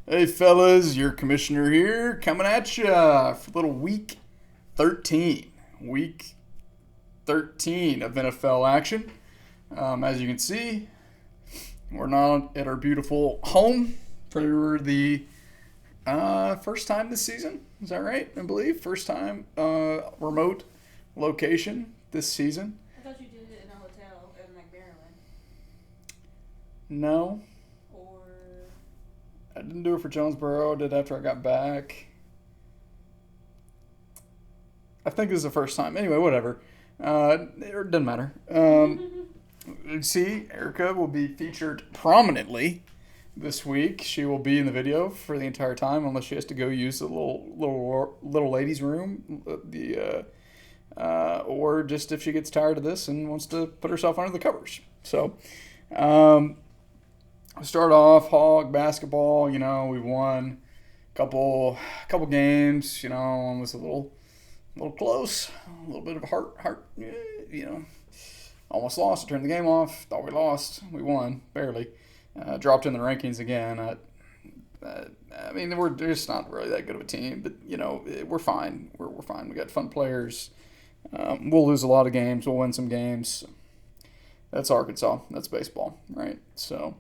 Hey fellas, your commissioner here, coming at ya for little week 13. Week 13 of NFL action. As you can see, we're not at our beautiful home for the first time this season. Is that right? I believe first time remote location this season. I thought you did it in a hotel in like Maryland. No, Or I didn't do it for Jonesboro. I did after I got back. I think this is the first time. Anyway, whatever. It doesn't matter. See, Erica will be featured prominently this week. She will be in the video for the entire time, unless she has to go use the little ladies' room, or just if she gets tired of this and wants to put herself under the covers. So, start off Hog basketball. We won a couple games. One was a little close, a little bit of a heart. Almost lost. Turned the game off. Thought we lost. We won barely. Dropped in the rankings again. I mean, we're just not really that good of a team, but we're fine. We're fine. We got fun players. We'll lose a lot of games. We'll win some games. That's Arkansas. That's baseball, right? So,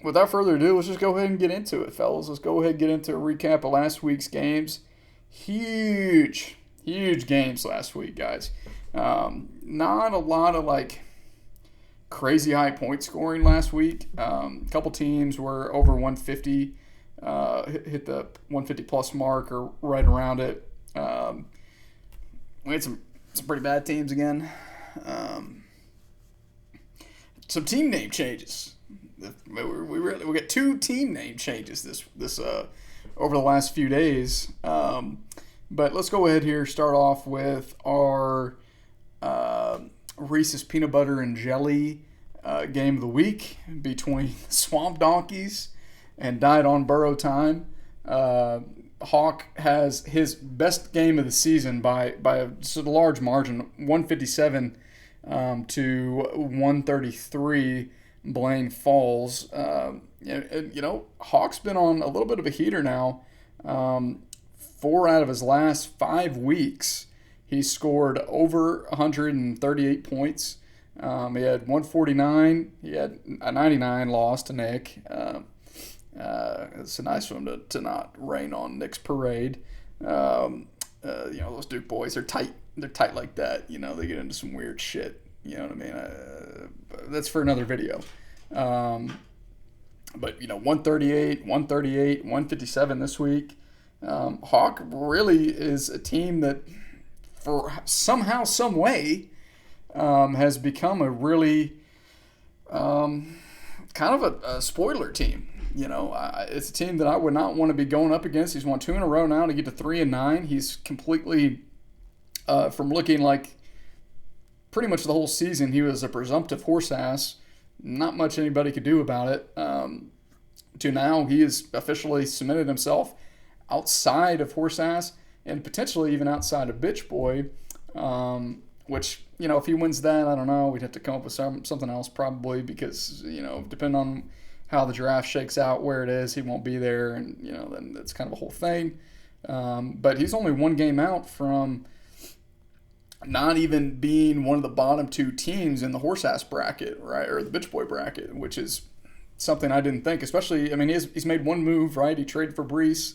without further ado, let's just go ahead and get into it, fellas. Let's go ahead and get into a recap of last week's games. Huge games last week, guys. Not a lot of crazy high point scoring last week. A couple teams were over 150, hit the 150 plus mark or right around it. We had some pretty bad teams again. Some team name changes. We got two team name changes this over the last few days. But let's go ahead here. Start off with our Reese's Peanut Butter and Jelly game of the week between Swamp Donkeys and Died on Burrow Time. Hawk has his best game of the season by a large margin, 157 to 133. Blaine Falls. Hawk's been on a little bit of a heater now. 4 out of his last 5 weeks, he scored over 138 points. He had 149. He had a 99 loss to Nick. It's nice for him to not rain on Nick's parade. Those Duke boys are tight. They're tight like that. They get into some weird shit. You know what I mean? That's for another video. But 138, 157 this week. Hawk really is a team that, for somehow, some way, has become a really kind of a spoiler team. It's a team that I would not want to be going up against. He's won 2 in a row now to get to 3-9. He's completely, from looking like pretty much the whole season, he was a presumptive horse ass. Not much anybody could do about it. To now, he has officially cemented himself outside of horse ass and potentially even outside of bitch boy. Which, if he wins that, I don't know. We'd have to come up with something else probably because, depending on how the draft shakes out, where it is, he won't be there, and then that's kind of a whole thing. But he's only 1 game out from not even being one of the bottom 2 teams in the horse ass bracket, right, or the bitch boy bracket, which is something I didn't think. Especially, I mean, he's made one move, right? He traded for Brees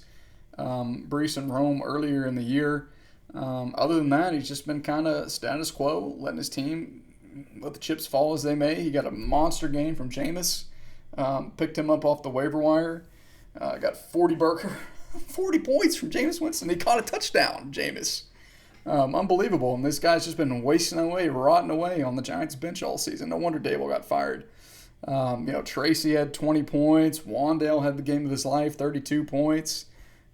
and Rome earlier in the year. Other than that, he's just been kind of status quo, letting his team let the chips fall as they may. He got a monster game from Jameis. Picked him up off the waiver wire. Got 40 points from Jameis Winston. He caught a touchdown, Jameis. Unbelievable. And this guy's just been wasting away, rotting away on the Giants bench all season. No wonder Dable got fired. Tracy had 20 points. Wandale had the game of his life, 32 points.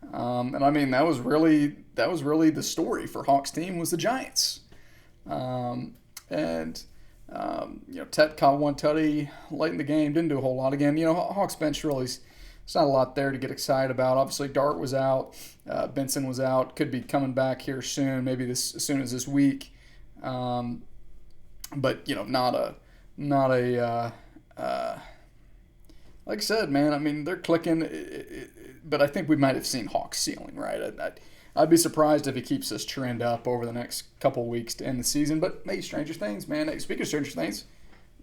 And I mean, that was really the story for Hawks' team was the Giants. Tet caught 1 tutty late in the game. Didn't do a whole lot again. Hawks bench really, it's not a lot there to get excited about. Obviously, Dart was out. Benson was out. Could be coming back here soon, maybe as soon as this week. But not a like I said, man, I mean, they're clicking, but I think we might have seen Hawk's ceiling, right? I'd be surprised if he keeps this trend up over the next couple of weeks to end the season. But hey, Stranger Things, man. Hey, speaking of Stranger Things,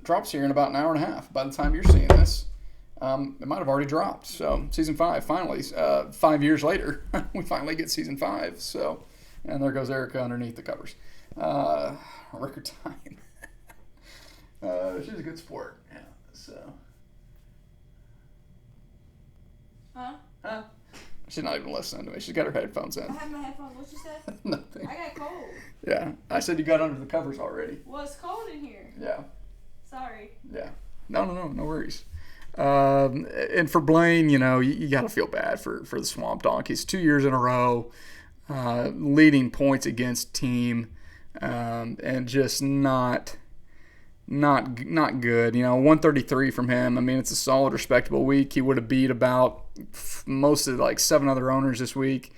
drops here in about an hour and a half. By the time you're seeing this, it might have already dropped. So season 5, finally, 5 years later, we finally get season 5. So, and there goes Erica underneath the covers. Record time. She's a good sport. Yeah. So. Huh? She's not even listening to me. She's got her headphones in. I have my headphones. What you said? Nothing. I got cold. Yeah. I said you got under the covers already. Well, it's cold in here. Yeah. Sorry. Yeah. No worries. And for Blaine, you got to feel bad for the Swamp Donkeys. 2 years in a row, leading points against team, and just not good. 133 from him. I mean, it's a solid, respectable week. He would have beat about most of 7 other owners this week.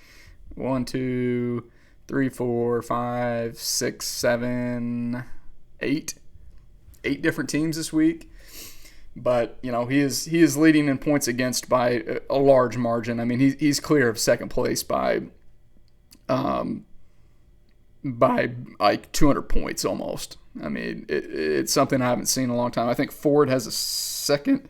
1, 2, 3, 4, 5, 6, 7, 8 different teams this week. But he is leading in points against by a large margin. I mean, he's clear of second place by like 200 points almost. I mean, it's something I haven't seen in a long time. I think Ford has a second.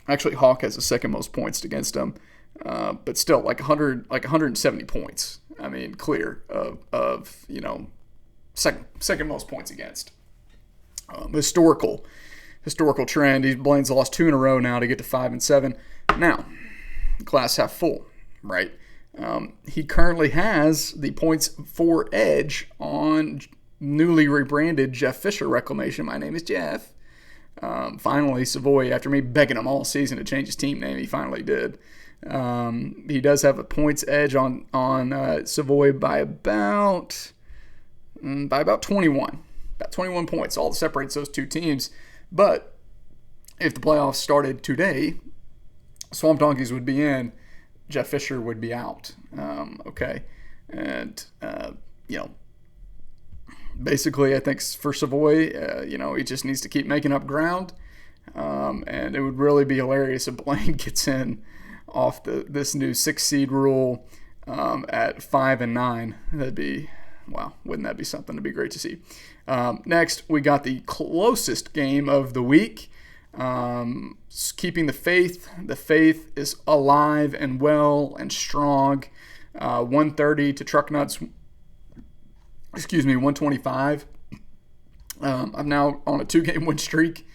Actually, Hawk has the second most points against him, but still like 170 points. I mean, clear of second most points against. Historical trend. Blaine's lost 2 in a row now to get to 5 and 7. Now, glass half full, right? He currently has the points for edge on newly rebranded Jeff Fisher Reclamation. My name is Jeff. Finally, Savoy, after me begging him all season to change his team name, he finally did. He does have a points edge on Savoy by about 21. About 21 points, all that separates those two teams. But if the playoffs started today, Swamp Donkeys would be in, Jeff Fisher would be out. Okay. And, basically, I think for Savoy, he just needs to keep making up ground. And it would really be hilarious if Blaine gets in off this new 6 seed rule at 5 and 9. That'd be, wow, wouldn't that be something? It'd be great to see. Next, we got the closest game of the week. Keeping the faith. The faith is alive and well and strong. 130 to Trucknuts. 125. I'm now on a 2-game win streak,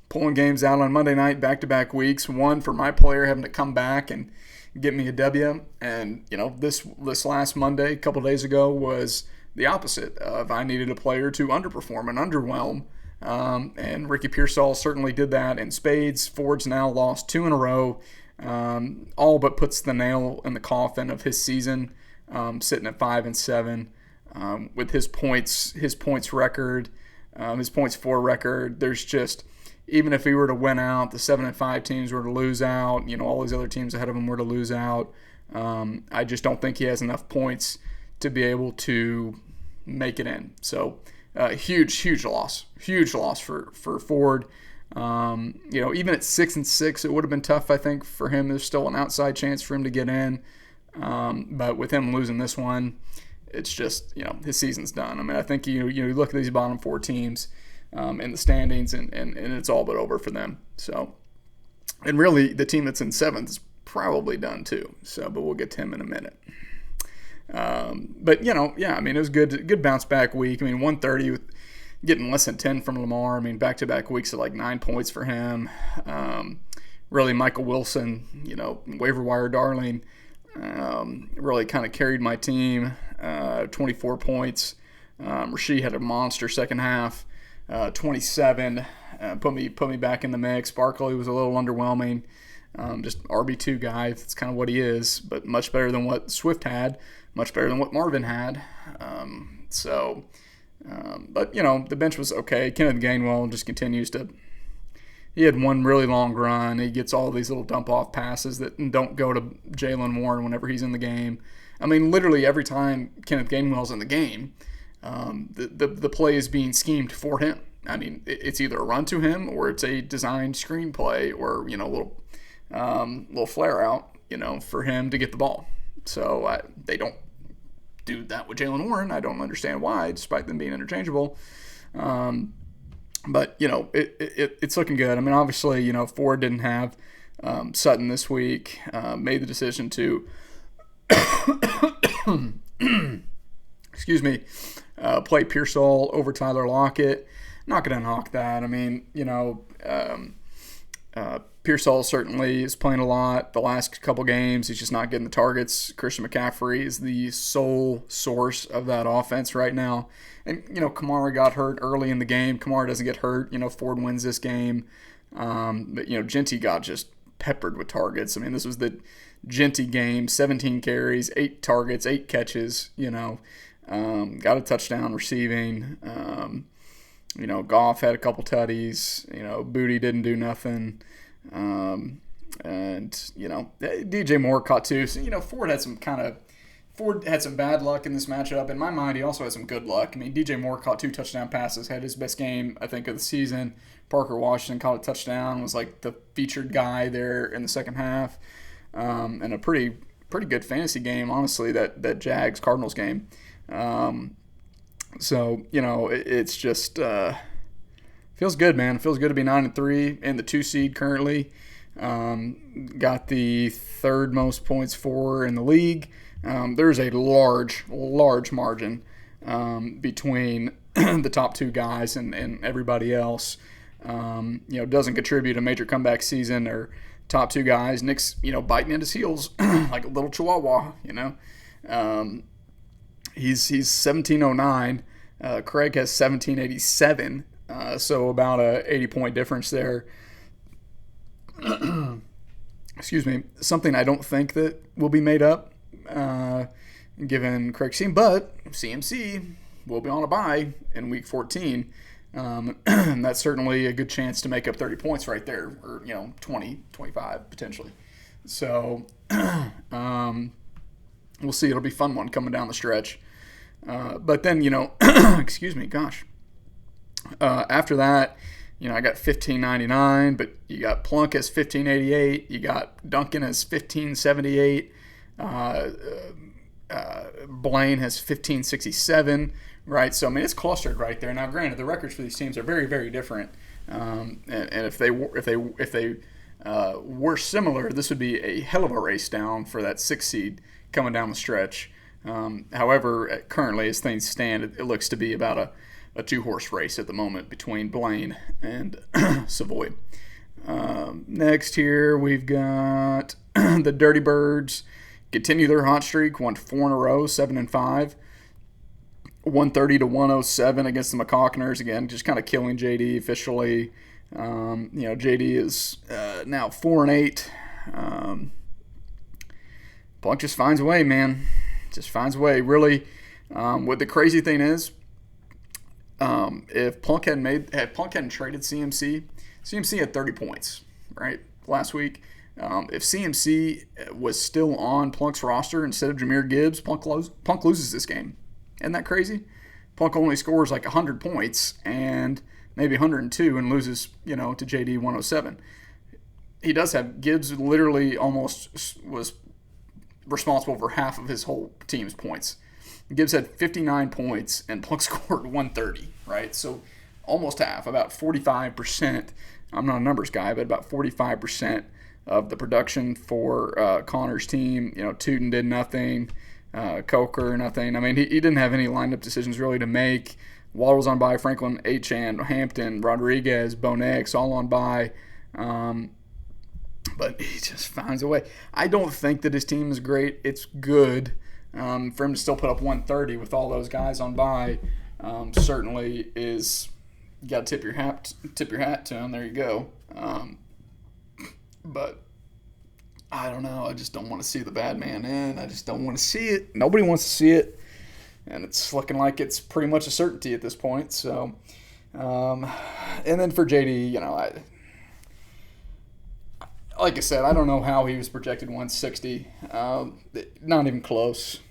pulling games out on Monday night, back-to-back weeks. One for my player having to come back and get me a W. And, this last Monday, a couple days ago, was the opposite of I needed a player to underperform and underwhelm. And Ricky Pearsall certainly did that in spades. Ford's now lost 2 in a row, all but puts the nail in the coffin of his season, sitting at 5 and 7. With his points record, his points for record, there's just, even if he were to win out, the 7 and 5 teams were to lose out, all these other teams ahead of him were to lose out. I just don't think he has enough points to be able to make it in. So, huge loss for Ford. Even at 6 and 6, it would have been tough, I think, for him. There's still an outside chance for him to get in. But with him losing this one, it's just, his season's done. I mean, I think you look at these bottom 4 teams in the standings, and it's all but over for them. So, and really, the team that's in 7th is probably done too. So, but we'll get to him in a minute. But I mean, it was good bounce back week. I mean, 130 with getting less than 10 from Lamar. I mean, back-to-back weeks of 9 points for him. Really, Michael Wilson, waiver wire darling, really kind of carried my team. 24 points. Rasheed had a monster second half. 27. Put me back in the mix. Barkley was a little underwhelming. Just RB2 guy. That's kind of what he is, but much better than what Swift had. Much better than what Marvin had. But, the bench was okay. Kenneth Gainwell just continues to – he had one really long run. He gets all these little dump-off passes that don't go to Jaylen Warren whenever he's in the game. I mean, literally every time Kenneth Gainwell's in the game, the play is being schemed for him. I mean, it's either a run to him or it's a designed screenplay or, a little flare out, for him to get the ball. So they don't do that with Jalen Warren. I don't understand why, despite them being interchangeable. But it's looking good. I mean, obviously, Ford didn't have Sutton this week. Made the decision to, excuse me, play Pearsall over Tyler Lockett. Not going to knock that. I mean, Pearsall certainly is playing a lot. The last couple games, he's just not getting the targets. Christian McCaffrey is the sole source of that offense right now. And, Kamara got hurt early in the game. Kamara doesn't get hurt. Ford wins this game. But, Genty got just peppered with targets. I mean, this was the Genty game. 17 carries, 8 targets, 8 catches, got a touchdown receiving. Goff had a couple tutties. Booty didn't do nothing. And DJ Moore caught 2. So, Ford had some bad luck in this matchup. In my mind, he also had some good luck. I mean, DJ Moore caught 2 touchdown passes, had his best game, I think, of the season. Parker Washington caught a touchdown, was like the featured guy there in the second half. And a pretty good fantasy game, honestly, that Jags-Cardinals game. So, it's just feels good, man. It feels good to be 9-3 in the 2 seed currently. Got the 3rd most points for in the league. There's a large margin between the top 2 guys and everybody else. Doesn't contribute a major comeback season or top 2 guys. Nick's, biting at his heels like a little chihuahua, He's 1709. Craig has 1787. So about a 80-point difference there. Excuse me. Something I don't think that will be made up given Craig's team. But CMC will be on a bye in week 14. And that's certainly a good chance to make up 30 points right there. Or, 20, 25 potentially. So we'll see. It'll be a fun one coming down the stretch. But then, excuse me, gosh. After that, I got 1599, but you got Plunk as 1588. You got Duncan as 1578. Blaine has 1567. Right, so I mean it's clustered right there. Now, granted, the records for these teams are very, very different, and if they were similar, this would be a hell of a race down for that 6 seed coming down the stretch. However, currently as things stand, it looks to be about a 2-horse race at the moment between Blaine and Savoy. Next here we've got the Dirty Birds continue their hot streak, won 4 in a row, 7-5. 130-107 against the McCockners. Again, just kind of killing JD officially. JD is now 4-8. Plunk just finds a way, man. Just finds a way. Really, what the crazy thing is, if Plunk hadn't traded CMC had 30 points, right, last week. If CMC was still on Plunk's roster instead of Jahmyr Gibbs, Plunk loses this game. Isn't that crazy? Plunk only scores like 100 points and maybe 102 and loses, to JD 107. He does have Gibbs literally almost was responsible for half of his whole team's points. Gibbs had 59 points and Plunk scored 130, right? So almost half, about 45%. I'm not a numbers guy, but about 45% of the production for Connor's team. Tootin did nothing. Coker, nothing. I mean, he didn't have any lineup decisions really to make. Waddle was on by, Franklin, Achane, Hampton, Rodriguez, Bo Nix, all on by. But he just finds a way. I don't think that his team is great. It's good for him to still put up 130 with all those guys on by. Certainly is. You got to tip your hat to him. There you go. But I don't know. I just don't want to see the bad man in. I just don't want to see it. Nobody wants to see it. And it's looking like it's pretty much a certainty at this point. So, and then for JD, like I said, I don't know how he was projected 160. Not even close.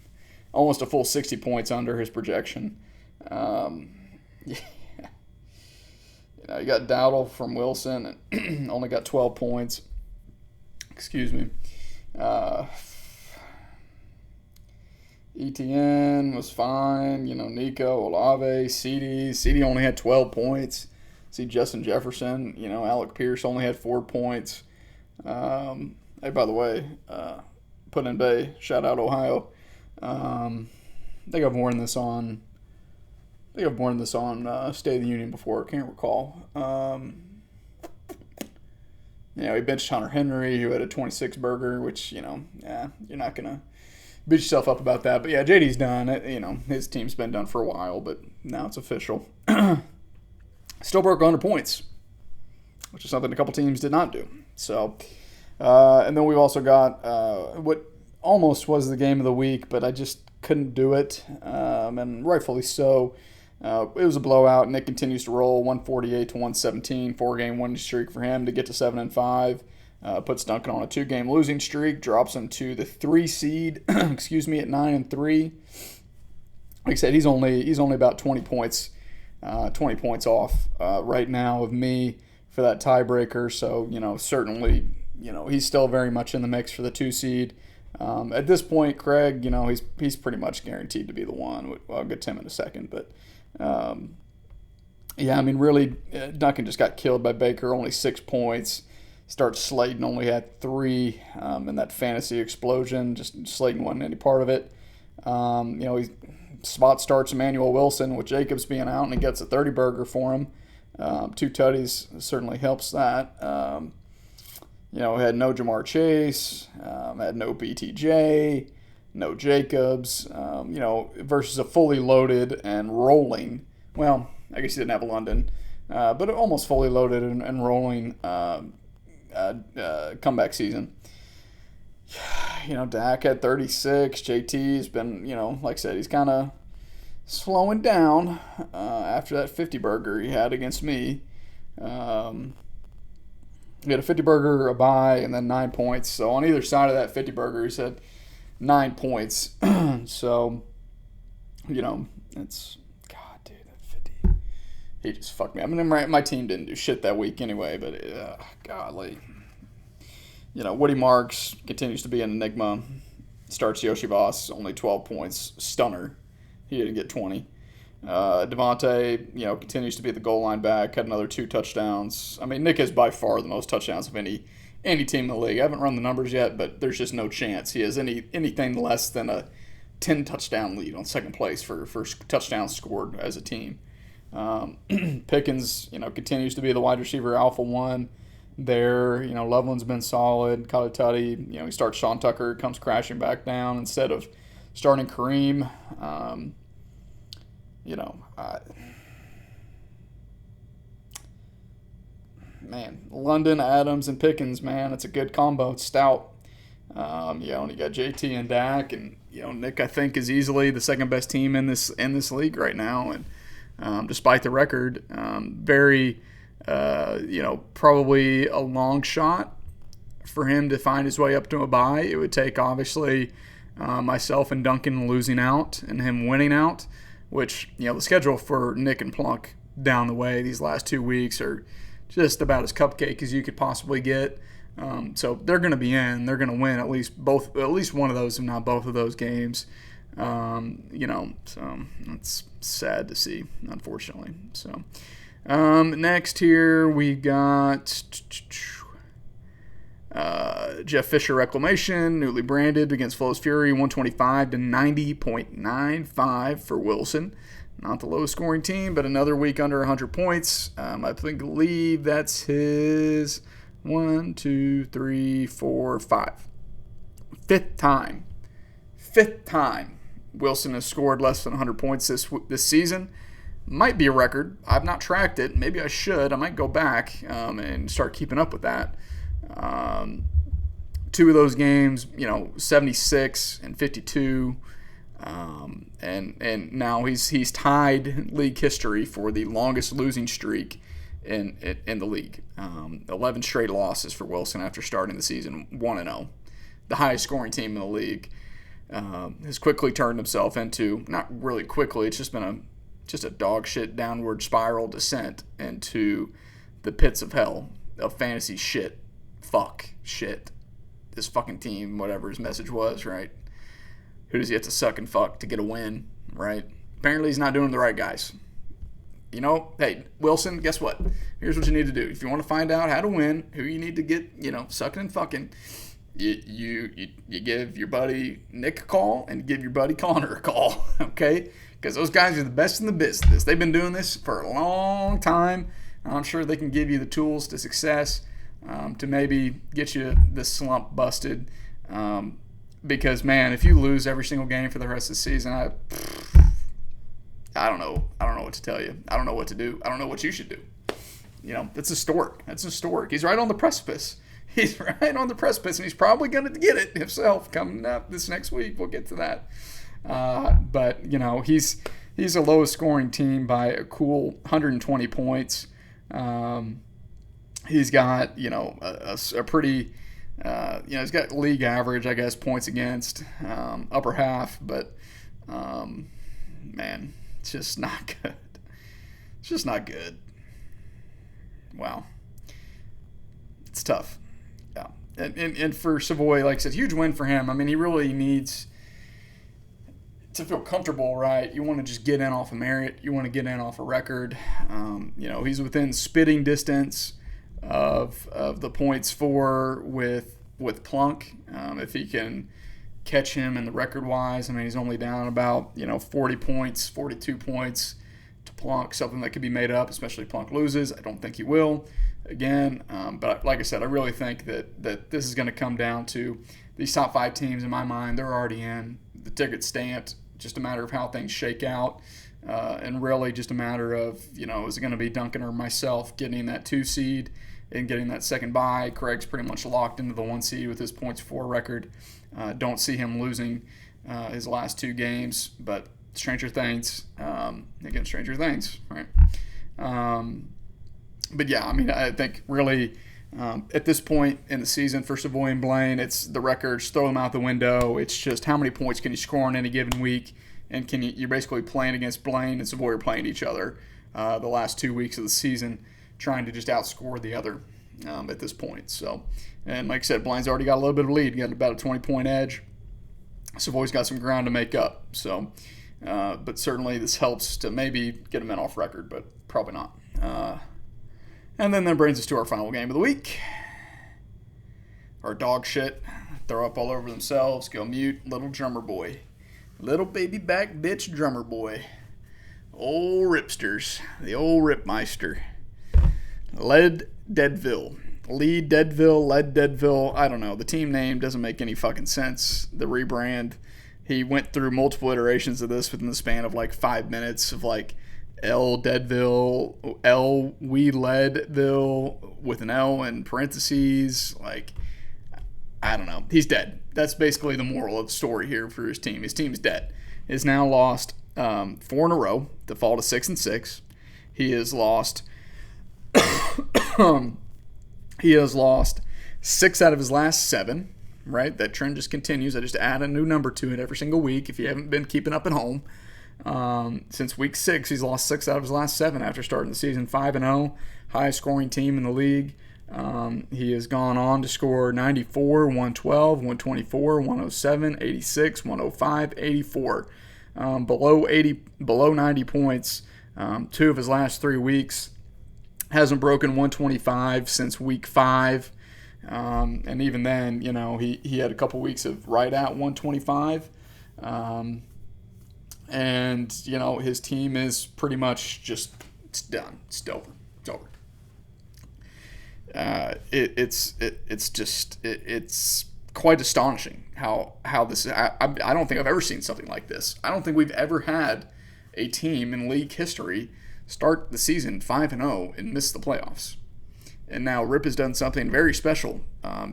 Almost a full 60 points under his projection. Yeah. You got Dowdle from Wilson and only got 12 points. Excuse me. ETN was fine. Nico, Olave, CD. CD only had 12 points. See Justin Jefferson. Alec Pierce only had 4 points. Hey, by the way, put in Bay. Shout out Ohio. I think I've worn this on. State of the Union before. Can't recall. He benched Hunter Henry, who had a 26 burger, which you're not gonna beat yourself up about that. But yeah, JD's done. His team's been done for a while, but now it's official. Still broke 100 points, which is something a couple teams did not do. So, and then we've also got what almost was the game of the week, but I just couldn't do it, and rightfully so. It was a blowout. Nick continues to roll 148 to 117, 4-game winning streak for him to get to 7-5. Puts Duncan on a 2-game losing streak, drops him to the 3 seed. at 9-3. Like I said, he's only about 20 points off right now of me for that tiebreaker. So certainly he's still very much in the mix for the 2 seed. At this point, Craig, he's pretty much guaranteed to be the one. I'll get to him in a second, but. Really, Duncan just got killed by Baker, only 6 points. Starts Slayton, only had 3 in that fantasy explosion. Just Slayton wasn't any part of it. He spot starts Emmanuel Wilson with Jacobs being out, and he gets a 30 burger for him. 2 tutties certainly helps that. Had no Jamar Chase, had no BTJ. No Jacobs, versus a fully loaded and rolling. Well, I guess he didn't have a London, but almost fully loaded and rolling comeback season. Dak had 36. JT's been, like I said, he's kind of slowing down after that 50 burger he had against me. He had a 50 burger, a bye, and then 9 points. So on either side of that 50 burger, he said 9 points. So, it's God, dude, that 50. He just fucked me. My team didn't do shit that week anyway, but golly. Woody Marks continues to be an enigma. Starts Yoshi Voss, only 12 points. Stunner. He didn't get 20. Devontae, continues to be the goal line back. Had another 2 touchdowns. Nick has by far the most touchdowns of any team in the league. I haven't run the numbers yet, but there's just no chance he has anything less than a 10 touchdown lead on second place for touchdowns scored as a team. Pickens, continues to be the wide receiver alpha one there. Loveland's been solid. Caught a tutty. He starts Sean Tucker, comes crashing back down instead of starting Kareem. Man, London, Adams, and Pickens, man, it's a good combo. It's stout. And you got JT and Dak, and Nick, I think, is easily the second best team in this league right now. And despite the record, very, probably a long shot for him to find his way up to a bye. It would take obviously myself and Duncan losing out and him winning out, which the schedule for Nick and Plunk down the way these last 2 weeks are just about as cupcake as you could possibly get. So they're going to be in. They're going to win at least one of those, if not both of those games. So that's sad to see, unfortunately. So next here we got Jeff Fisher Reclamation, newly branded against Flo's Fury, 125 to 90.95 for Wilson. Not the lowest scoring team, but another week under 100 points. I believe that's his 5th time. Fifth time Wilson has scored less than 100 points this season. Might be a record. I've not tracked it. Maybe I should. I might go back and start keeping up with that. 2 of those games, 76 and 52. And now he's tied league history for the longest losing streak in the league. 11 straight losses for Wilson after starting the season 1-0. The highest scoring team in the league has quickly turned himself into, not really quickly, it's just been just a dog shit downward spiral descent into the pits of hell of fantasy shit. Fuck shit. This fucking team, whatever his message was, right? Who does he have to suck and fuck to get a win, right? Apparently he's not doing the right guys. You know, hey, Wilson, guess what? Here's what you need to do. If you want to find out how to win, who you need to get, sucking and fucking, you give your buddy Nick a call and give your buddy Connor a call, okay? Because those guys are the best in the business. They've been doing this for a long time. I'm sure they can give you the tools to success to maybe get you this slump busted. Because, man, if you lose every single game for the rest of the season, I don't know. I don't know what to tell you. I don't know what to do. I don't know what you should do. That's historic. That's historic. He's right on the precipice. He's right on the precipice, and he's probably going to get it himself coming up this next week. We'll get to that. But, he's a lowest scoring team by a cool 120 points. He's got, a pretty, he's got league average, I guess, points against, upper half. But, man, it's just not good. It's just not good. Wow. It's tough. Yeah. And for Savoy, like I said, huge win for him. I mean, he really needs to feel comfortable, right? You want to just get in off of merit. You want to get in off a record. He's within spitting distance of the points for with Plunk. If he can catch him in the record-wise, I mean, he's only down about, 40 points, 42 points to Plunk, something that could be made up, especially if Plunk loses. I don't think he will again. But like I said, I really think that this is going to come down to these top 5 teams. In my mind, they're already in. The ticket's stamped. Just a matter of how things shake out. And really just a matter of, is it going to be Duncan or myself getting that 2 seed and getting that second bye? Craig's pretty much locked into the 1 seed with his points for record. Don't see him losing his last 2 games, but stranger things. Again, stranger things, right? But yeah, I mean, I think really at this point in the season for Savoy and Blaine, it's the records, throw them out the window. It's just how many points can you score in any given week, and you're basically playing against Blaine and Savoy are playing each other the last 2 weeks of the season, trying to just outscore the other at this point. So, and like I said, Blaine's already got a little bit of lead. He got about a 20-point edge. Savoy's got some ground to make up. So, but certainly this helps to maybe get him in off record, but probably not. And then that brings us to our final game of the week. Our dog shit, throw up all over themselves, go mute, little drummer boy. Little baby back bitch drummer boy. Old Ripsters, the old Ripmeister. Lead Deadville, I don't know. The team name doesn't make any fucking sense. The rebrand, he went through multiple iterations of this within the span of like 5 minutes of like L Deadville, L We Leadville with an L in parentheses. Like, I don't know. He's dead. That's basically the moral of the story here for his team. His team's dead. He's now lost 4 in a row to fall to 6-6. He has lost. He has lost 6 out of his last 7. Right, that trend just continues. I just add a new number to it every single week. If you haven't been keeping up at home, since week 6, he's lost 6 out of his last 7 after starting the season 5-0, highest scoring team in the league. He has gone on to score 94, 112, 124, 107, 86, 105, 84. Below 90 points 2 of his last 3 weeks. Hasn't broken 125 since week 5. And even then, he had a couple weeks of right at 125. And, his team is pretty much just, it's done. It's over. It's over. It's quite astonishing how this, I don't think I've ever seen something like this. I don't think we've ever had a team in league history start the season 5-0 and miss the playoffs. And now Rip has done something very special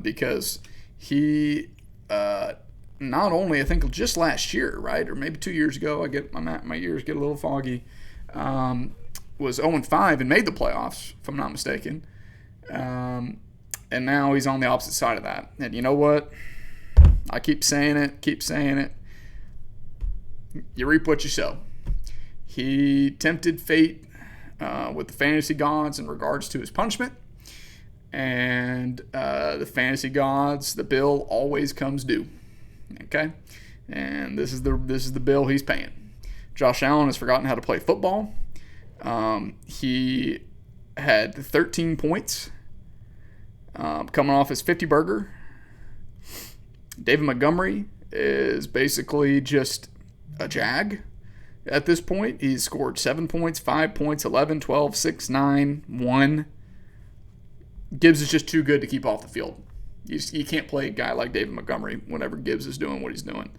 because he not only, I think just last year, right, or maybe 2 years ago, I get my ears get a little foggy, was 0-5 and made the playoffs, if I'm not mistaken. And now he's on the opposite side of that. And you know what? I keep saying it. You reap what you sow. he tempted fate with the fantasy gods in regards to his punishment. And the fantasy gods, the bill always comes due. Okay? And this is the bill he's paying. Josh Allen has forgotten how to play football. He had 13 points coming off his 50 burger. David Montgomery is basically just a jag at this point. He's scored 7 points, 5 points, 11, 12, 6, 9, 1. Gibbs is just too good to keep off the field. You can't play a guy like David Montgomery whenever Gibbs is doing what he's doing.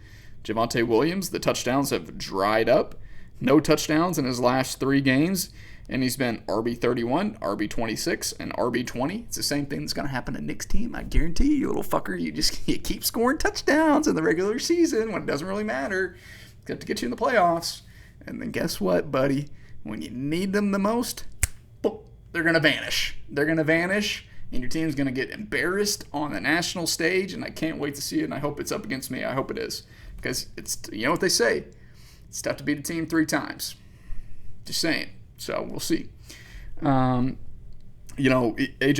Javonte Williams, the touchdowns have dried up. No touchdowns in his last 3 games. And he's been RB31, RB26, and RB20. It's the same thing that's going to happen to Nick's team. I guarantee you, little fucker. You keep scoring touchdowns in the regular season when it doesn't really matter. It's got to get you in the playoffs. And then guess what, buddy? When you need them the most, boop, they're going to vanish. They're going to vanish, and your team's going to get embarrassed on the national stage, and I can't wait to see it, and I hope it's up against me. I hope it is. Because it's, you know what they say, it's tough to beat a team 3 times. Just saying. So we'll see. A.J.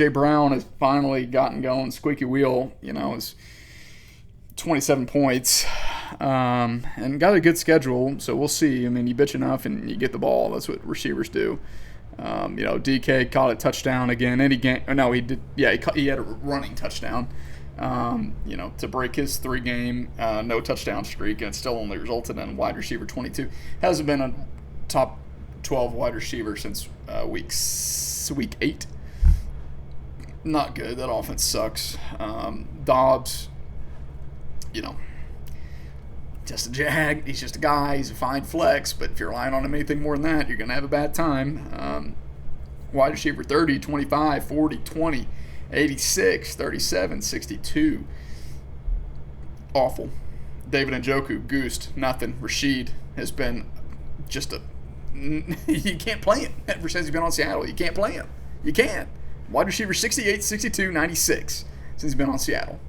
Brown has finally gotten going. Squeaky wheel, is 27 points. And got a good schedule, so we'll see. I mean, you bitch enough and you get the ball. That's what receivers do. DK caught a touchdown again. He did. Yeah, he had a running touchdown. To break his 3-game no touchdown streak, and it still only resulted in wide receiver 22. Hasn't been a top 12 wide receiver since week 8. Not good. That offense sucks. Dobbs, just a jag. He's just a guy. He's a fine flex, but if you're relying on him anything more than that, you're going to have a bad time. Wide receiver 30, 25, 40, 20, 86, 37, 62. Awful. David Njoku, goosed, nothing. Rashid has been just you can't play him ever since he's been on Seattle. You can't play him. You can't. Wide receiver 68, 62, 96 since he's been on Seattle.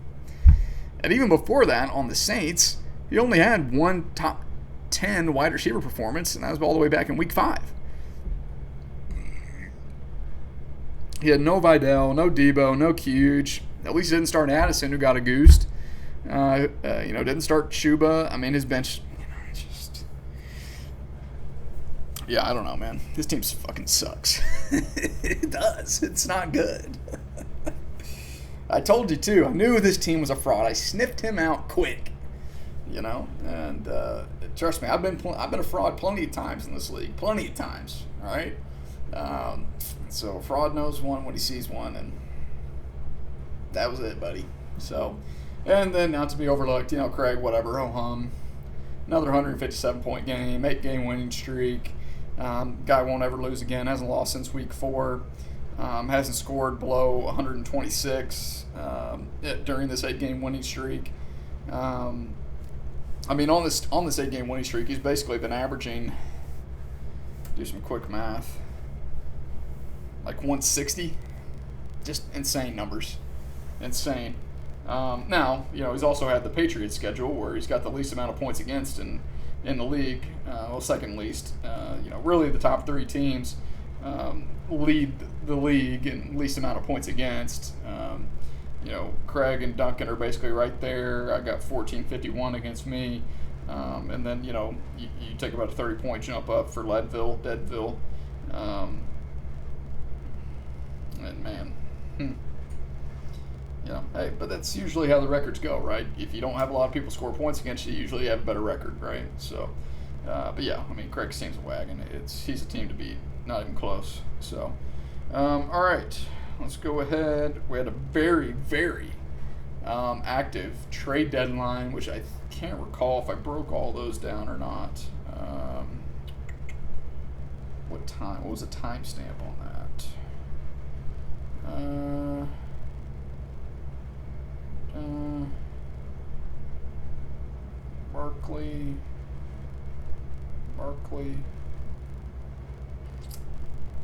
And even before that, on the Saints, he only had one top 10 wide receiver performance, and that was all the way back in week 5. He had no Vidal, no Debo, no Huge. At least he didn't start Addison, who got a goosed. Didn't start Chuba. I mean, his bench, yeah, I don't know, man. This team fucking sucks. It does. It's not good. I told you, too. I knew this team was a fraud. I sniffed him out quick. And trust me, I've been a fraud plenty of times in this league. Plenty of times, all right? So fraud knows one when he sees one, and that was it, buddy. So, and then not to be overlooked, Craig, whatever, ho-hum. Another 157-point game, 8-game winning streak. Guy won't ever lose again. Hasn't lost since week 4. Hasn't scored below 126 during this 8-game winning streak. On this 8-game winning streak, he's basically been averaging. Do some quick math. Like 160. Just insane numbers. Insane. Now, he's also had the Patriots schedule where he's got the least amount of points against in the league, second least. Really the top 3 teams lead the league in least amount of points against. Craig and Duncan are basically right there. I got 1451 against me. And then, you take about a 30-point jump up for Deadville. And man, hey, but that's usually how the records go, right? If you don't have a lot of people score points against you, you usually have a better record, right? So, but yeah, Craig's team's a wagon. He's a team to beat, not even close. So, all right, let's go ahead. We had a very, very active trade deadline, which I can't recall if I broke all those down or not. What time? What was the timestamp on that? Barkley,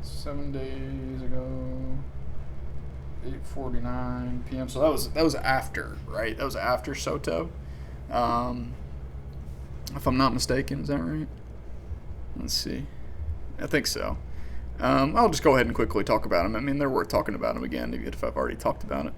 7 days ago, 8:49 p.m. So that was after, right? That was after Soto, if I'm not mistaken. Is that right? Let's see. I think so. I'll just go ahead and quickly talk about them. I mean, they're worth talking about them again, even if I've already talked about it.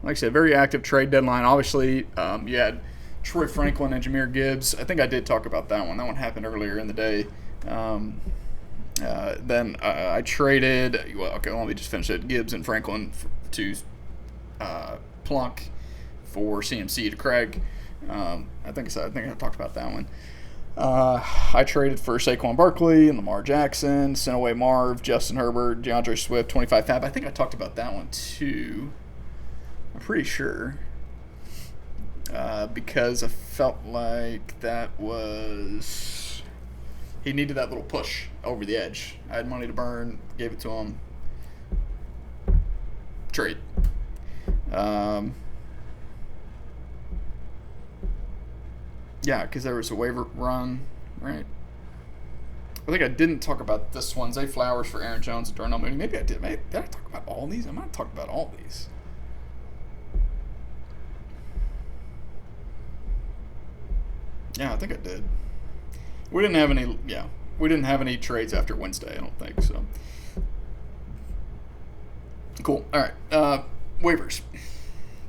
Like I said, very active trade deadline. Obviously, you had Troy Franklin and Jahmyr Gibbs. I think I did talk about that one. That one happened earlier in the day. Then I traded. Well, okay, let me just finish it. Gibbs and Franklin to Plunk for CMC to Craig. I think I talked about that one. I traded for Saquon Barkley and Lamar Jackson, sent away Marv, Justin Herbert, DeAndre Swift, 25 fab. I think I talked about that one too. I'm pretty sure. Because I felt like that was... He needed that little push over the edge. I had money to burn, gave it to him. Trade. Yeah, because there was a waiver run, right? I think I didn't talk about this one. Zay Flowers for Aaron Jones and Darnell Mooney. Maybe I did. Did I talk about all these? I might have talked about all these. Yeah, I think I did. We didn't have any. Yeah, we didn't have any trades after Wednesday. I don't think so. Cool. All right. Waivers.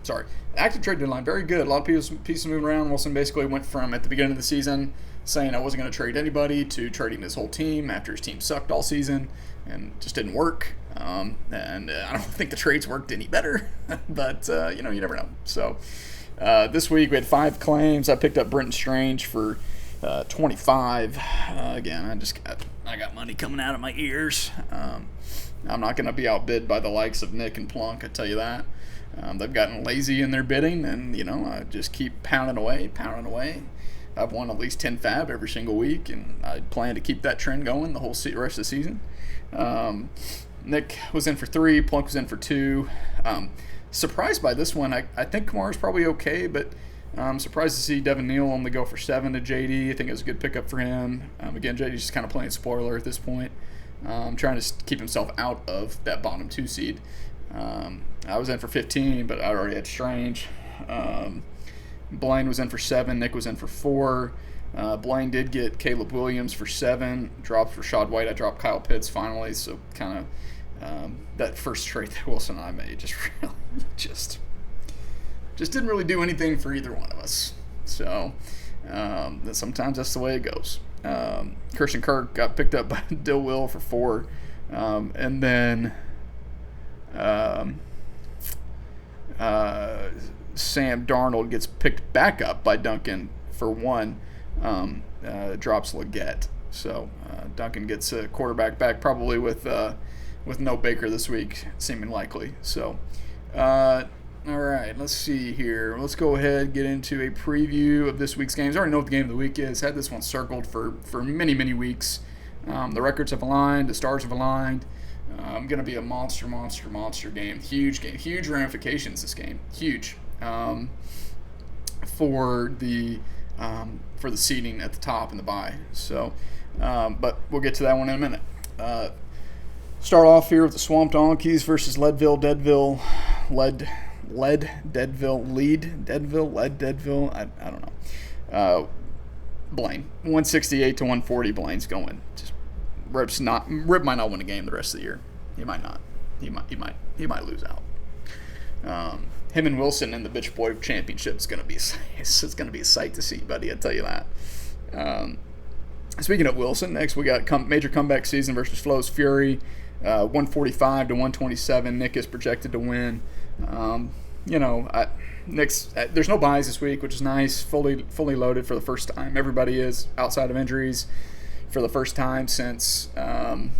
Sorry. Active trade deadline, very good. A lot of pieces moving around. Wilson basically went from, at the beginning of the season, saying I wasn't going to trade anybody to trading his whole team after his team sucked all season and just didn't work. And I don't think the trades worked any better, but, you never know. So this week we had 5 claims. I picked up Brenton Strange for 25. Again, I got money coming out of my ears. I'm not going to be outbid by the likes of Nick and Plunk, I tell you that. They've gotten lazy in their bidding, and, I just keep pounding away. I've won at least 10 fab every single week, and I plan to keep that trend going the whole rest of the season. Nick was in for 3, Plunk was in for 2. Surprised by this one. I think Kamara's probably okay, but I'm surprised to see Devin Neal only go for 7 to JD. I think it was a good pickup for him. Again, JD's just kind of playing spoiler at this point. Trying to keep himself out of that bottom 2 seed. I was in for 15, but I already had Strange. Blaine was in for 7. Nick was in for 4. Blaine did get Caleb Williams for 7. Dropped Rashad White. I dropped Kyle Pitts finally. So kind of that first trade that Wilson and I made just really just didn't really do anything for either one of us. So sometimes that's the way it goes. Christian Kirk got picked up by Dill Will for 4. And then Sam Darnold gets picked back up by Duncan for 1. Drops Leggett. So Duncan gets a quarterback back, probably with no Baker this week, seeming likely. So, all right, let's see here. Let's go ahead and get into a preview of this week's games. I already know what the game of the week is. Had this one circled for many, many weeks. The records have aligned. The stars have aligned. Going to be a monster game. Huge game. Huge ramifications, this game. Huge. For the seeding at the top and the bye. So, but we'll get to that one in a minute. Start off here with the Swamp Donkeys versus Leadville, Deadville. Lead, Deadville, I don't know. Blaine, 168 to 140. Blaine's going. Just Rip might not win a game the rest of the year. He might not. He might lose out. Him and Wilson in the Bitch Boy Championship is gonna be a sight to see, buddy. I tell you that. Speaking of Wilson, next we got major comeback season versus Flo's Fury, 145 to 127. Nick is projected to win. Nick's there's no buys this week, which is nice. Fully loaded for the first time. Everybody is outside of injuries for the first time since when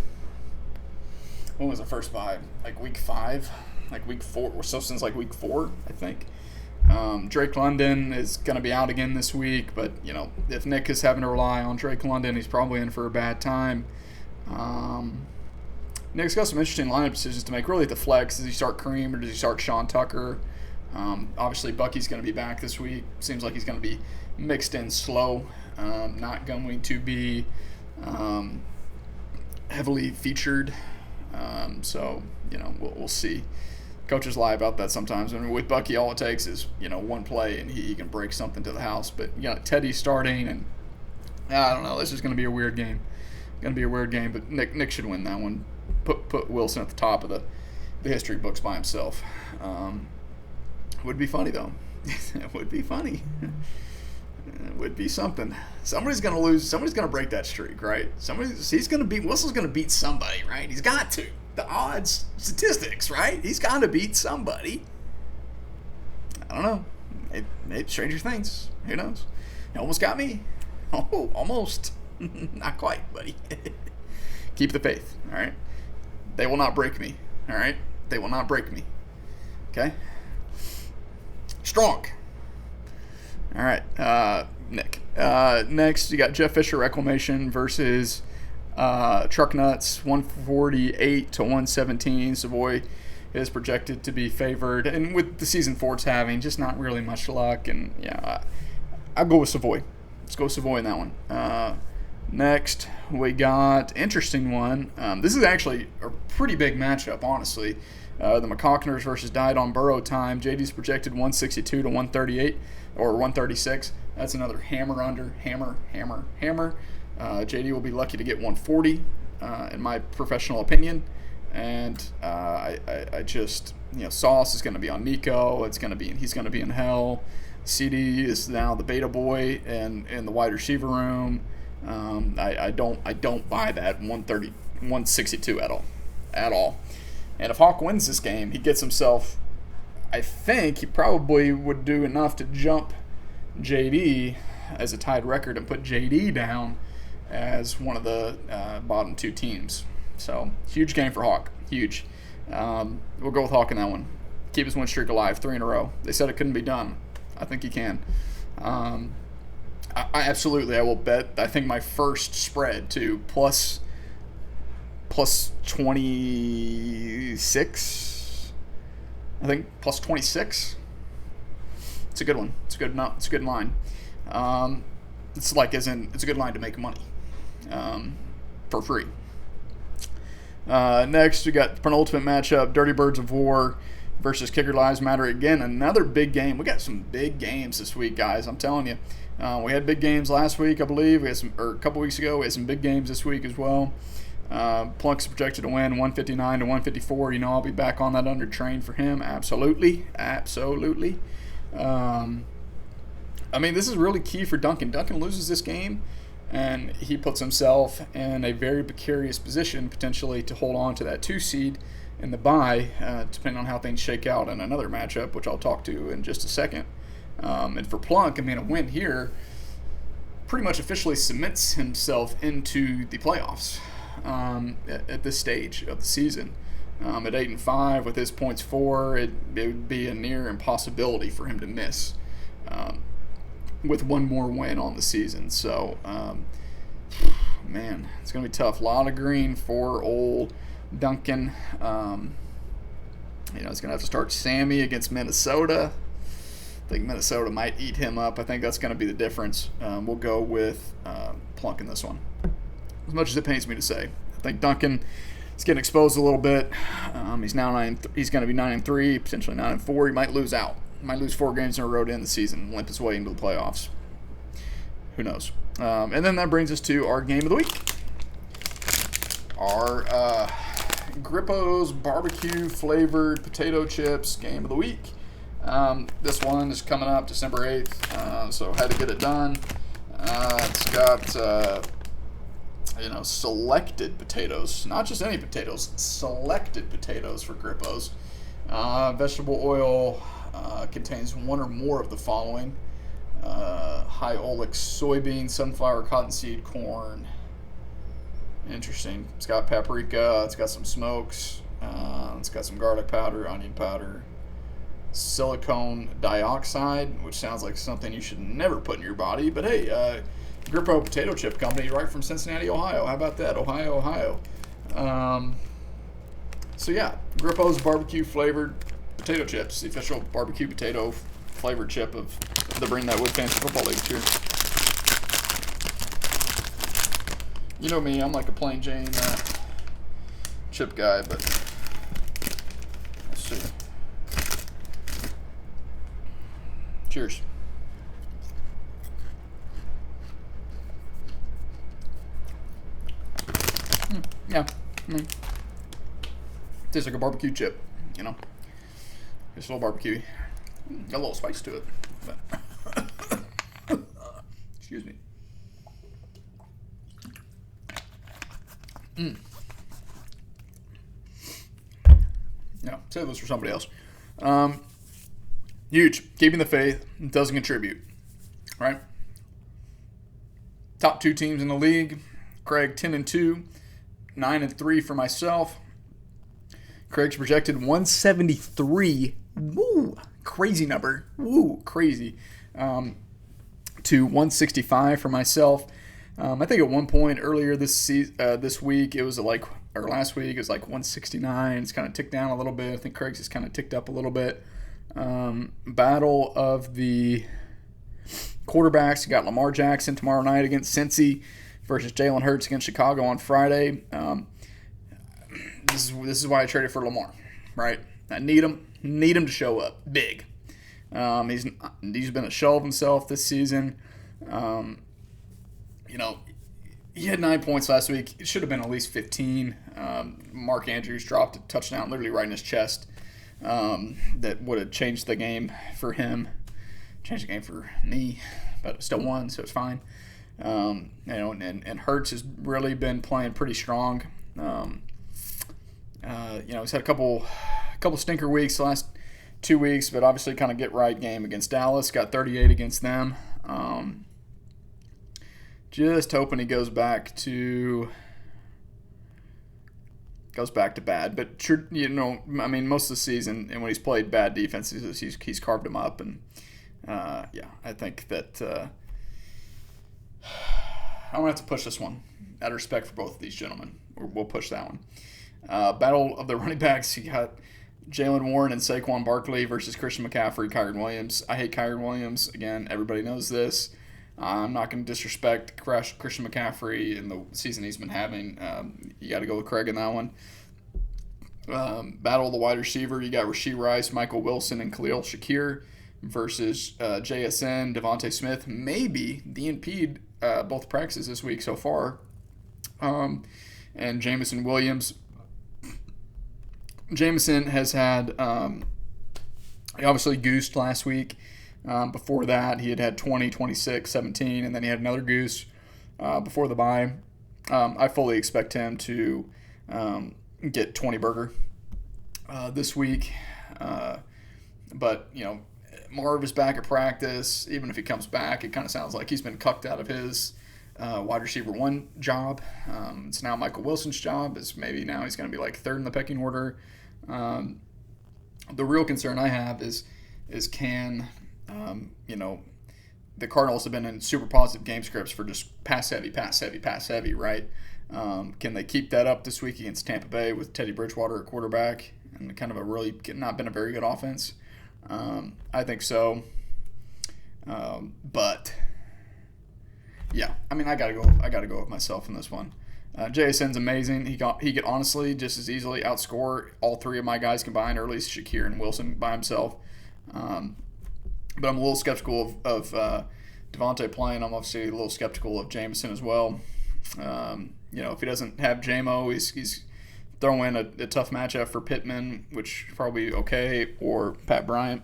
was the first buy? Like week 5, like week 4, or so since like week 4, I think. Drake London is going to be out again this week, but if Nick is having to rely on Drake London, he's probably in for a bad time. Nick's got some interesting lineup decisions to make. Really, at the flex, does he start Kareem or does he start Sean Tucker? Obviously, Bucky's going to be back this week. Seems like he's going to be mixed in slow, not going to be heavily featured. So we'll see. Coaches lie about that sometimes. And with Bucky, all it takes is one play and he can break something to the house. But Teddy starting, and I don't know. This is going to be a weird game. Going to be a weird game, but Nick should win that one. Put Wilson at the top of the history books by himself. Would be funny though. It would be funny. It would be something. Somebody's going to lose. Somebody's going to break that streak, right? He's going to beat. Wilson's going to beat somebody, right? He's got to. The odds, statistics, right? He's got to beat somebody. I don't know. Maybe stranger things. Who knows? You almost got me. Oh, almost. Not quite, buddy. Keep the faith, all right? They will not break me, all right? They will not break me, okay? Strong. All right, Nick. Next, you got Jeff Fisher Reclamation versus Truck Nuts, 148 to 117. Savoy is projected to be favored, and with the season four it's having just not really much luck. And yeah, I'll go with Savoy. Let's go Savoy in that one. Next, we got interesting one. This is actually a pretty big matchup, honestly. The McCockners versus Died on Burrow time. JD's projected 162 to 138 or 136. That's another hammer under, hammer. JD will be lucky to get 140, in my professional opinion. And I just, Sauce is going to be on Nico. He's going to be in hell. CD is now the beta boy in the wide receiver room. I don't buy that 162 at all. And if Hawk wins this game, he gets himself, I think he probably would do enough to jump JD as a tied record and put JD down as one of the bottom two teams. So, huge game for Hawk. Huge. We'll go with Hawk in that one. Keep his win streak alive, 3 in a row. They said it couldn't be done. I think he can. I will bet. I think my first spread to plus 26. I think plus 26. It's a good one. It's a good line. It's a good line to make money for free. Next, we got the penultimate matchup: Dirty Birds of War versus Kicker Lives Matter. Again, another big game. We got some big games this week, guys. I'm telling you. We had big games last week, I believe. A couple weeks ago. We had some big games this week as well. Plunk's projected to win 159 to 154. I'll be back on that under train for him. Absolutely. This is really key for Duncan. Duncan loses this game, and he puts himself in a very precarious position potentially to hold on to that 2 seed in the bye, depending on how things shake out in another matchup, which I'll talk to in just a second. And for Plunk, a win here pretty much officially cements himself into the playoffs at this stage of the season. At 8-5 with his points 4, it would be a near impossibility for him to miss with one more win on the season. So, man, it's going to be tough. A lot of green for old Duncan. He's going to have to start Sammy against Minnesota. I think Minnesota might eat him up. I think that's going to be the difference. We'll go with Plunk in this one. As much as it pains me to say, I think Duncan is getting exposed a little bit. He's now he's going to be 9-3, potentially 9-4. He might lose out. He might lose 4 games in a row to end the season, limp his way into the playoffs. Who knows? And then that brings us to our game of the week. Our Grippo's barbecue flavored potato chips game of the week. This one is coming up December 8th, so had to get it done. It's got selected potatoes, not just any potatoes, selected potatoes for Grippo's. Vegetable oil contains one or more of the following: high oleic soybean, sunflower, cottonseed, corn. Interesting. It's got paprika. It's got some smokes. It's got some garlic powder, onion powder, silicone dioxide, which sounds like something you should never put in your body. But hey, Grippo Potato Chip Company, right from Cincinnati, Ohio. How about that? Ohio. So yeah, Grippo's barbecue flavored potato chips, the official barbecue potato flavored chip of the Bring That Wood Fantasy Football League cheer. You know me, I'm like a plain Jane chip guy, but let's see. Cheers. I mean, tastes like a barbecue chip, you know. Just a little barbecue. Got a little spice to it. But excuse me. Yeah, save those for somebody else. Huge. Keeping the faith doesn't contribute. Right? Top 2 teams in the league. Craig 10-2, 9-3 for myself. Craig's projected 173. Woo, crazy number. Woo, crazy. To 165 for myself. I think at one point earlier this week, it was or last week, it was like 169. It's kind of ticked down a little bit. I think Craig's has kind of ticked up a little bit. Battle of the quarterbacks. You got Lamar Jackson tomorrow night against Cincy versus Jalen Hurts against Chicago on Friday. This is why I traded for Lamar, right? I need him to show up big. He's been a shell of himself this season. He had 9 points last week. It should have been at least 15. Mark Andrews dropped a touchdown literally right in his chest that would have changed the game for him. Changed the game for me, but still won, so it's fine. And Hurts has really been playing pretty strong. He's had a couple stinker weeks the last 2 weeks, but obviously kind of get right game against Dallas. Got 38 against them. Just hoping he goes back to bad. But most of the season and when he's played bad defenses, he's carved them up. And I think that I'm gonna have to push this one out of respect for both of these gentlemen. We'll push that one. Battle of the running backs. You got Jalen Warren and Saquon Barkley versus Christian McCaffrey, Kyren Williams. I hate Kyren Williams. Again, everybody knows this. I'm not going to disrespect Christian McCaffrey in the season he's been having. You got to go with Craig in that one. Battle of the wide receiver. You got Rashee Rice, Michael Wilson, and Khalil Shakir versus JSN, Devontae Smith. Maybe DNP'd both practices this week so far. And Jamison Williams. Jamison has had, he obviously goosed last week. Before that, he had 20, 26, 17, and then he had another goose before the bye. I fully expect him to get 20 burger this week. But, Marv is back at practice. Even if he comes back, it kind of sounds like he's been cucked out of his wide receiver 1 job. It's now Michael Wilson's job. Maybe now he's going to be like 3rd in the pecking order. The real concern I have is can the Cardinals have been in super positive game scripts for just pass heavy, right? Can they keep that up this week against Tampa Bay with Teddy Bridgewater at quarterback and kind of not been a very good offense? I think so. But yeah, I gotta go with myself in this one. JSN's amazing. He could honestly just as easily outscore all 3 of my guys combined, or at least Shakir and Wilson by himself. But I'm a little skeptical of Devontae playing. I'm obviously a little skeptical of Jameson as well. If he doesn't have J-Mo, he's throwing a tough matchup for Pittman, which is probably okay, or Pat Bryant,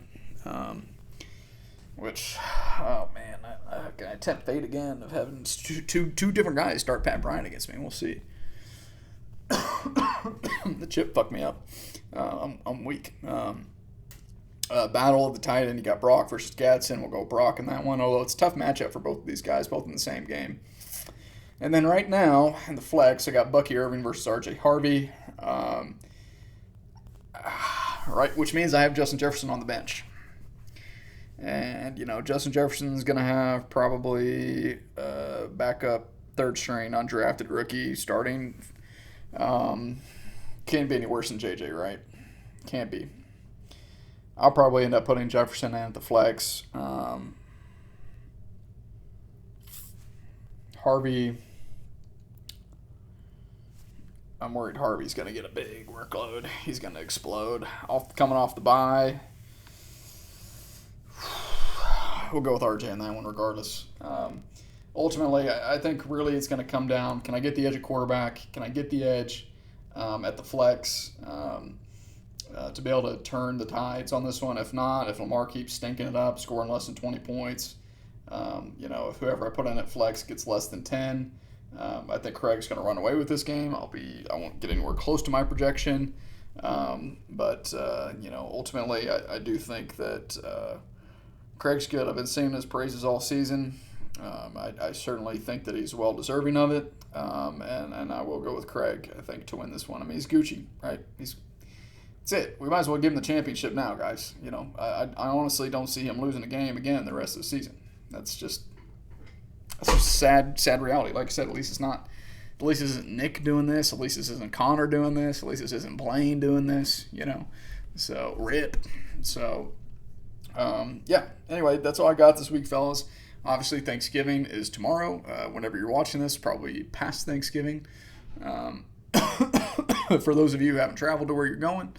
which, oh man, I tempt fate again of having two different guys start Pat Bryant against me. We'll see. The chip fucked me up. I'm weak. Battle of the tight end. You got Brock versus Gadsden. We'll go Brock in that one, although it's a tough matchup for both of these guys, both in the same game. And then right now, in the flex, I got Bucky Irving versus R.J. Harvey. Right, which means I have Justin Jefferson on the bench. And, Justin Jefferson's going to have probably backup 3rd string undrafted rookie starting. Can't be any worse than JJ, right? Can't be. I'll probably end up putting Jefferson in at the flex. Harvey, I'm worried Harvey's going to get a big workload. He's going to explode. Coming off the bye. We'll go with RJ in that one regardless. Ultimately, I think really it's going to come down, can I get the edge at quarterback? Can I get the edge at the flex to be able to turn the tides on this one. If not, if Lamar keeps stinking it up, scoring less than 20 points, if whoever I put in at flex gets less than 10, I think Craig's going to run away with this game. I won't get anywhere close to my projection. But ultimately, I do think that Craig's good. I've been singing his praises all season. I certainly think that he's well deserving of it. And I will go with Craig, I think, to win this one. I mean, he's Gucci, right? That's it. We might as well give him the championship now, guys. I honestly don't see him losing a game again the rest of the season. That's just sad reality. Like I said, at least this isn't Nick doing this. At least this isn't Connor doing this. At least this isn't Blaine doing this. So rip. So Anyway, that's all I got this week, fellas. Obviously, Thanksgiving is tomorrow. Whenever you're watching this, probably past Thanksgiving. For those of you who haven't traveled to where you're going,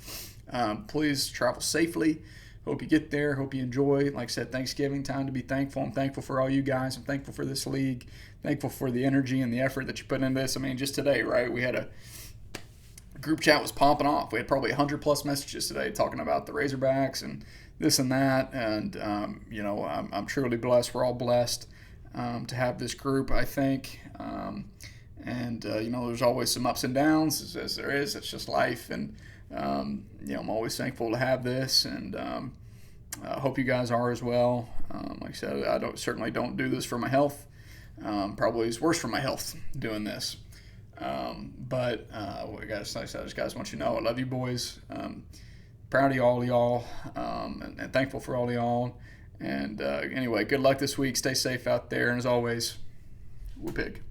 please travel safely. Hope you get there. Hope you enjoy. Like I said, Thanksgiving, time to be thankful. I'm thankful for all you guys. I'm thankful for this league. Thankful for the energy and the effort that you put into this. I mean, just today, right? We had a group chat was popping off. We had probably 100+ messages today talking about the Razorbacks and this and that. And, I'm truly blessed. We're all blessed to have this group, I think. There's always some ups and downs, as there is. It's just life. And, I'm always thankful to have this. And I hope you guys are as well. Like I said, I certainly don't do this for my health. Probably is worse for my health doing this. But guys, like I said, I just want you to know I love you boys. Proud of all of y'all, and thankful for all of y'all. And anyway, good luck this week. Stay safe out there. And as always, we're pig.